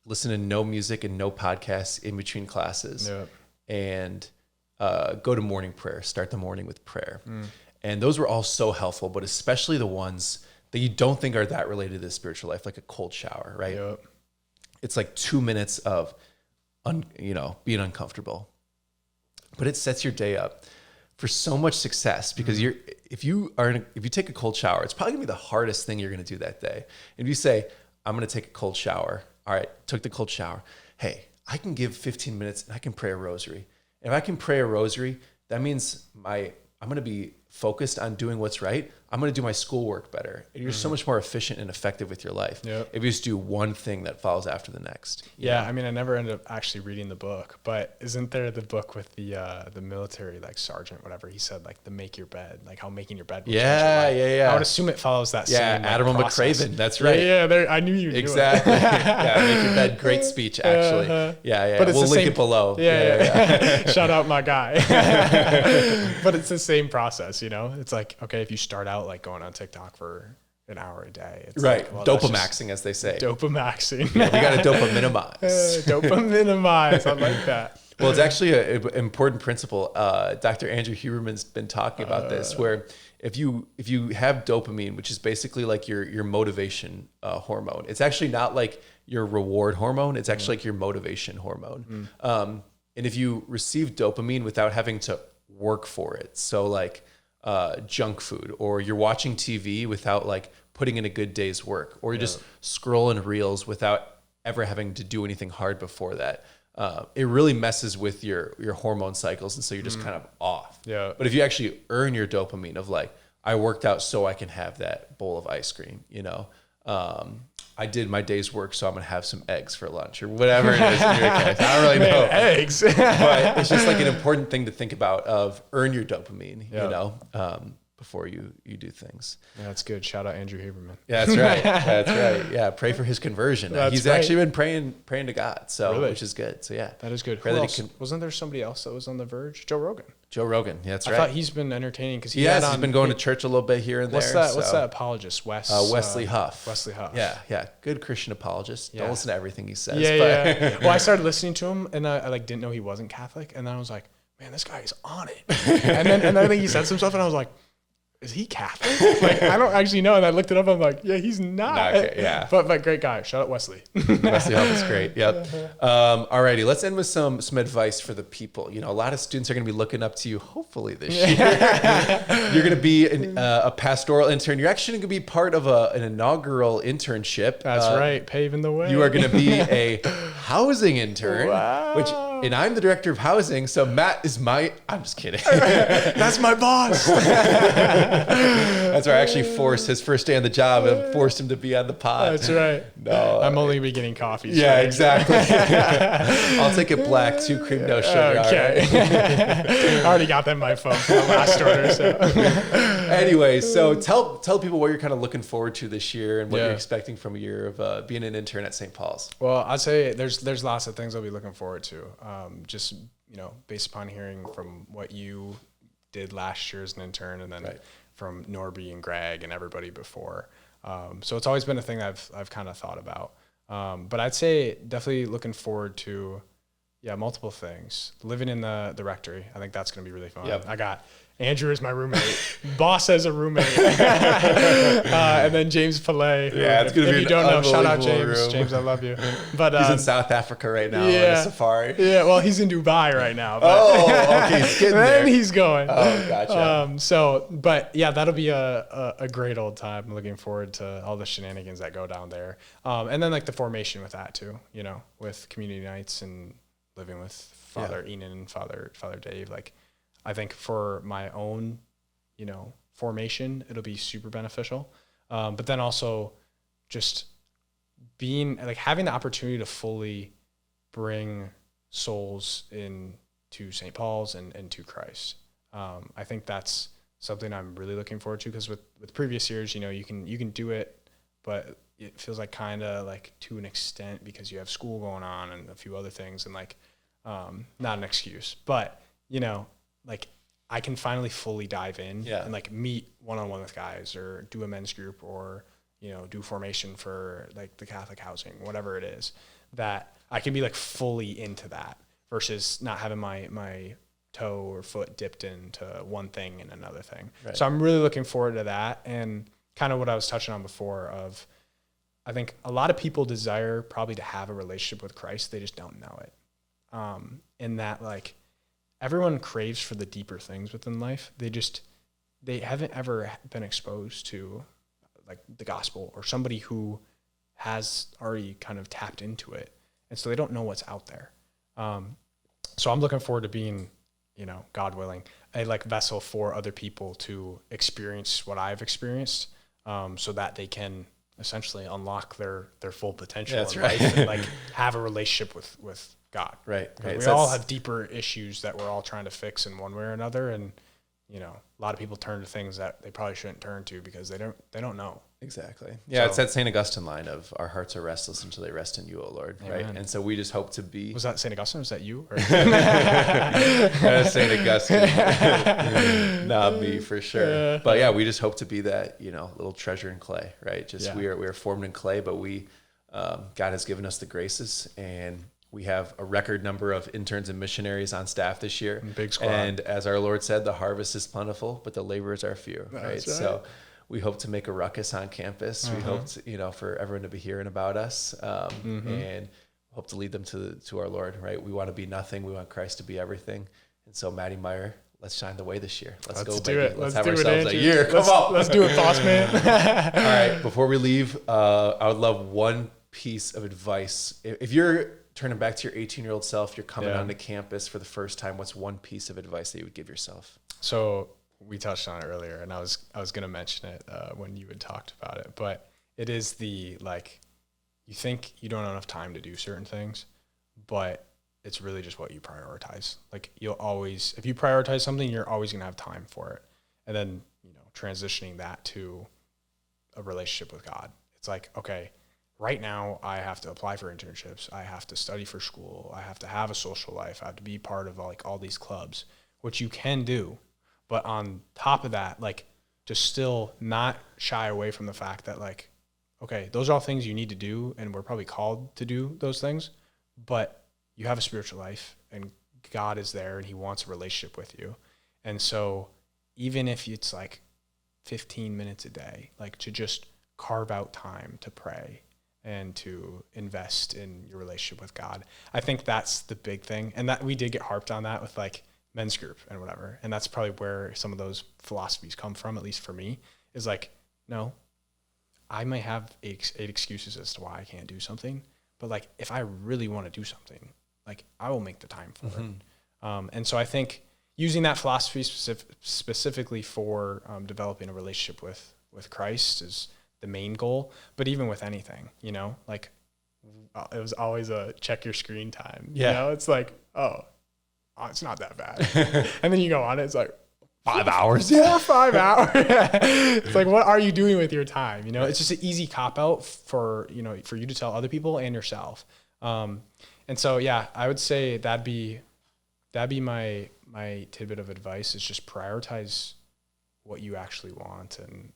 S2: listen to no music and no podcasts in between classes, and go to morning prayer, start the morning with prayer. And those were all so helpful, but especially the ones that you don't think are that related to the spiritual life, like a cold shower, right? It's like 2 minutes of, being uncomfortable, but it sets your day up for so much success, because if you take a cold shower, it's probably gonna be the hardest thing you're gonna do that day. If you say, I'm gonna take a cold shower. All right, took the cold shower. Hey, I can give 15 minutes and I can pray a rosary. If I can pray a rosary, that means I'm going to be focused on doing what's right, I'm going to do my schoolwork better. And you're so much more efficient and effective with your life if you just do one thing that follows after the next.
S1: Yeah, I mean, I never ended up actually reading the book, but isn't there the book with the military like sergeant, whatever he said, like the make your bed, like how making your bed will change your life. I would assume it follows that same like,
S2: Admiral
S1: process.
S2: McCraven, that's right.
S1: I knew you knew
S2: exactly. Make your bed, great speech actually. But we'll link it below.
S1: Shout out my guy. But it's the same process, you know. It's like, okay, if you start out like going on TikTok for an hour a day, it's
S2: right. Like, well, dopamaxing, as they say.
S1: Dopamaxing.
S2: We got to dopaminize.
S1: Dopaminize. I like that.
S2: Well, it's actually an important principle. Dr. Andrew Huberman's been talking about this, where if you have dopamine, which is basically like your motivation hormone, it's actually not like your reward hormone. It's actually like your motivation hormone. And if you receive dopamine without having to work for it, so like junk food, or you're watching TV without like putting in a good day's work, or you're just scrolling reels without ever having to do anything hard before that, it really messes with your hormone cycles, and so you're just kind of off. But if you actually earn your dopamine of like, I worked out so I can have that bowl of ice cream, you know, I did my day's work, so I'm going to have some eggs for lunch, or whatever it is in your case. I don't really know.
S1: Eggs.
S2: But it's just like an important thing to think about of earn your dopamine, you know, before you do things.
S1: Yeah, that's good. Shout out Andrew Huberman.
S2: Yeah, that's right. That's right. Yeah, pray for his conversion. He's actually been praying to God, so which is good. So yeah,
S1: that is good. Who else? Wasn't there somebody else that was on the verge? Joe Rogan.
S2: Joe Rogan. Yeah, that's right.
S1: I thought he's been entertaining because he's
S2: been going to church a little bit here and there.
S1: What's that apologist?
S2: Wesley Huff.
S1: Wesley Huff.
S2: Yeah. Good Christian apologist. Don't listen to everything he says.
S1: Yeah. Well, I started listening to him, and I like didn't know he wasn't Catholic, and then I was like, man, this guy is on it. and then I think he said some stuff, and I was like, is he Catholic? Like, I don't actually know. And I looked it up. I'm like, yeah, he's not. But great guy. Shout out Wesley.
S2: Wesley Huff is great. Yep. Alrighty, let's end with some advice for the people. You know, a lot of students are going to be looking up to you, hopefully this year. You're going to be a pastoral intern. You're actually going to be part of an inaugural internship.
S1: That's right. Paving the way.
S2: You are going to be a housing intern, and I'm the director of housing. So Matt is I'm just kidding.
S1: That's my boss.
S2: That's where I actually forced his first day on the job and forced him to be on the pod.
S1: That's right.
S2: No,
S1: I'm only be getting coffee.
S2: Yeah, exactly. I'll take it black, 2 cream, no sugar.
S1: Okay. Right. I already got that in my phone for the last order. So
S2: anyway, so tell people what you're kind of looking forward to this year and what you're expecting from a year of being an intern at St. Paul's.
S1: Well, I'd say there's lots of things I'll be looking forward to. Just, you know, based upon hearing from what you did last year as an intern, and then from Norby and Greg and everybody before. So it's always been a thing I've kind of thought about. But I'd say definitely looking forward to, multiple things. Living in the rectory. I think that's going to be really fun.
S2: Yep.
S1: I got Andrew as my roommate, boss as a roommate, and then James Pillay.
S2: Yeah, it's going to be.
S1: If you don't know, shout out James.
S2: Room.
S1: James, I love you. But
S2: he's in South Africa right now on a safari.
S1: Yeah, well, he's in Dubai right now. But
S2: okay, he's getting there.
S1: Then he's going.
S2: Oh, gotcha.
S1: But that'll be a great old time. I'm looking forward to all the shenanigans that go down there, and then like the formation with that too. You know, with community nights and living with Father Enan and Father Dave. Like, I think for my own, you know, formation, it'll be super beneficial. But then also just being like having the opportunity to fully bring souls into St. Paul's and to Christ. I think that's something I'm really looking forward to, because with previous years, you know, you can do it, but it feels like kind of like to an extent because you have school going on and a few other things, and like not an excuse, but you know, like I can finally fully dive in and like meet one-on-one with guys, or do a men's group, or, you know, do formation for like the Catholic housing, whatever it is, that I can be like fully into that versus not having my toe or foot dipped into one thing and another thing. Right. So I'm really looking forward to that. And kind of what I was touching on before of, I think a lot of people desire probably to have a relationship with Christ. They just don't know it. In that, like, everyone craves for the deeper things within life. They haven't ever been exposed to like the gospel or somebody who has already kind of tapped into it. And so they don't know what's out there. So I'm looking forward to being, you know, God willing, a like vessel for other people to experience what I've experienced, so that they can essentially unlock their full potential in life and like have a relationship with God.
S2: Right.
S1: We all have deeper issues that we're all trying to fix in one way or another. And, you know, a lot of people turn to things that they probably shouldn't turn to because they don't know.
S2: Exactly. Yeah. So, it's that St. Augustine line of our hearts are restless until they rest in you, O Lord. Amen. Right. And so we just hope to be.
S1: Was that St. Augustine? Was that you? Or?
S2: St. Augustine. Not me for sure. But yeah, we just hope to be that, you know, little treasure in clay, right? Just we are formed in clay, but God has given us the graces, and we have a record number of interns and missionaries on staff this year.
S1: Big squad.
S2: And as our Lord said, the harvest is plentiful, but the laborers are few. Right? So we hope to make a ruckus on campus. We hope to, you know, for everyone to be hearing about us, and hope to lead them to our Lord. Right? We want to be nothing. We want Christ to be everything. And so, Matty Meyer, let's shine the way this year. Let's go, baby. Let's have ourselves a year. Come on,
S1: let's do it, boss man.
S2: All right. Before we leave, I would love one piece of advice. If you're turning back to your 18-year-old self, you're coming onto campus for the first time, what's one piece of advice that you would give yourself?
S1: So we touched on it earlier, and I was going to mention it when you had talked about it, but it is the, like, you think you don't have enough time to do certain things, but it's really just what you prioritize. Like, you'll always, if you prioritize something, you're always going to have time for it. And then, you know, transitioning that to a relationship with God. It's like, okay, right now I have to apply for internships. I have to study for school. I have to have a social life. I have to be part of like all these clubs, which you can do. But on top of that, like, just still not shy away from the fact that, like, okay, those are all things you need to do, and we're probably called to do those things, but you have a spiritual life, and God is there, and he wants a relationship with you. And so even if it's like 15 minutes a day, like, to just carve out time to pray and to invest in your relationship with God. I think that's the big thing. And that we did get harped on that with like men's group and whatever. And that's probably where some of those philosophies come from, at least for me, is like, no, I might have eight excuses as to why I can't do something. But like, if I really want to do something, like, I will make the time for it. And so I think using that philosophy specifically for developing a relationship with Christ is the main goal. But even with anything, you know, like, it was always a check your screen time. You know, it's like, oh, it's not that bad. And then you go on it, it's like 5 hours. 4 or 5 hours. It's like, what are you doing with your time? You know, it's just an easy cop out for, you know, for you to tell other people and yourself. And so, yeah, I would say that'd be my tidbit of advice, is just prioritize what you actually want, and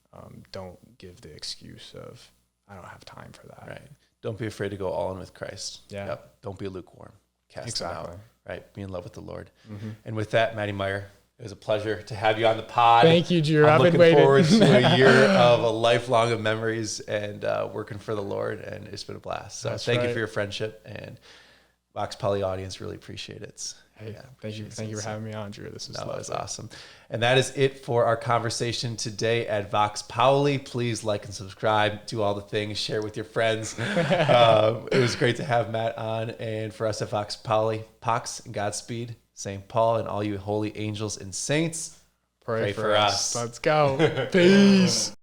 S1: don't give the excuse of, I don't have time for that.
S2: Right. Don't be afraid to go all in with Christ.
S1: Yeah.
S2: Yep. Don't be lukewarm. Cast them
S1: Exactly.
S2: out. Right. Be in love with the Lord. And with that, Matty Meyer, it was a pleasure to have you on the pod.
S1: Thank you, Drew.
S2: I'm
S1: I've been
S2: looking
S1: waiting.
S2: forward to a year of a lifelong of memories and working for the Lord, and it's been a blast. So thank you for your friendship, and Vox Pauli audience really appreciate it.
S1: Hey, thank you for having me on, Drew. This is lovely.
S2: That was awesome. And that is it for our conversation today at Vox Pauli. Please like and subscribe, do all the things, share with your friends. It was great to have Matt on. And for us at Vox Pauli, Pax and Godspeed, St. Paul, and all you holy angels and saints, pray for us.
S1: Let's go. Peace.